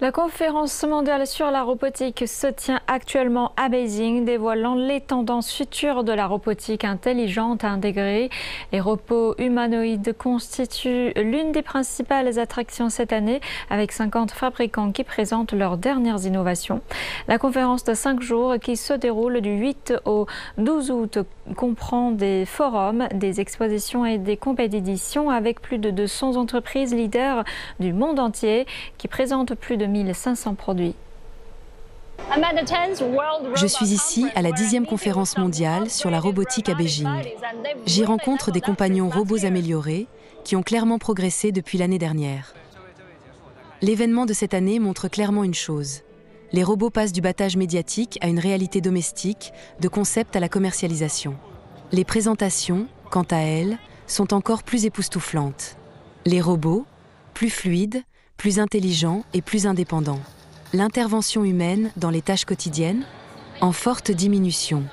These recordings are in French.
La conférence mondiale sur la robotique se tient actuellement à Beijing, dévoilant les tendances futures de la robotique intelligente intégrée. Les robots humanoïdes constituent l'une des principales attractions cette année, avec 50 fabricants qui présentent leurs dernières innovations. La conférence de 5 jours qui se déroule du 8 au 12 août comprend des forums, des expositions et des compétitions avec plus de 200 entreprises leaders du monde entier qui présentent plus de 1500 produits. Je suis ici à la 10e conférence mondiale sur la robotique à Beijing. J'y rencontre des compagnons robots améliorés qui ont clairement progressé depuis l'année dernière. L'événement de cette année montre clairement une chose. Les robots passent du battage médiatique à une réalité domestique, de concept à la commercialisation. Les présentations, quant à elles, sont encore plus époustouflantes. Les robots, plus fluides, plus intelligents et plus indépendants. L'intervention humaine dans les tâches quotidiennes, en forte diminution.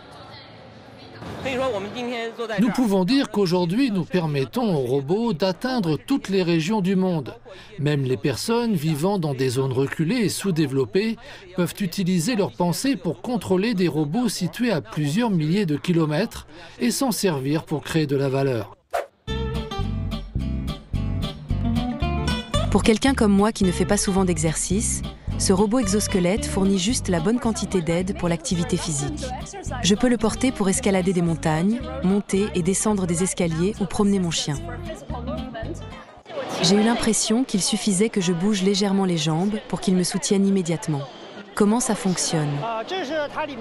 Nous pouvons dire qu'aujourd'hui, nous permettons aux robots d'atteindre toutes les régions du monde. Même les personnes vivant dans des zones reculées et sous-développées peuvent utiliser leurs pensées pour contrôler des robots situés à plusieurs milliers de kilomètres et s'en servir pour créer de la valeur. Pour quelqu'un comme moi qui ne fait pas souvent d'exercice, ce robot exosquelette fournit juste la bonne quantité d'aide pour l'activité physique. Je peux le porter pour escalader des montagnes, monter et descendre des escaliers ou promener mon chien. J'ai eu l'impression qu'il suffisait que je bouge légèrement les jambes pour qu'il me soutienne immédiatement. Comment ça fonctionne?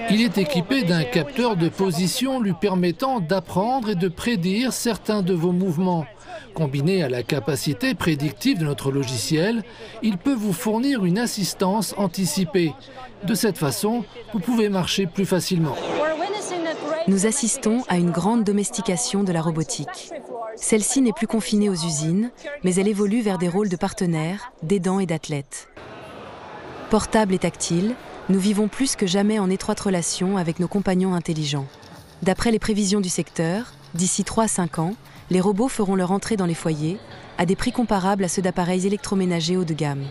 Il est équipé d'un capteur de position lui permettant d'apprendre et de prédire certains de vos mouvements. Combiné à la capacité prédictive de notre logiciel, il peut vous fournir une assistance anticipée. De cette façon, vous pouvez marcher plus facilement. Nous assistons à une grande domestication de la robotique. Celle-ci n'est plus confinée aux usines, mais elle évolue vers des rôles de partenaires, d'aidants et d'athlètes. Portables et tactiles, nous vivons plus que jamais en étroite relation avec nos compagnons intelligents. D'après les prévisions du secteur, d'ici 3 à 5 ans, les robots feront leur entrée dans les foyers, à des prix comparables à ceux d'appareils électroménagers haut de gamme.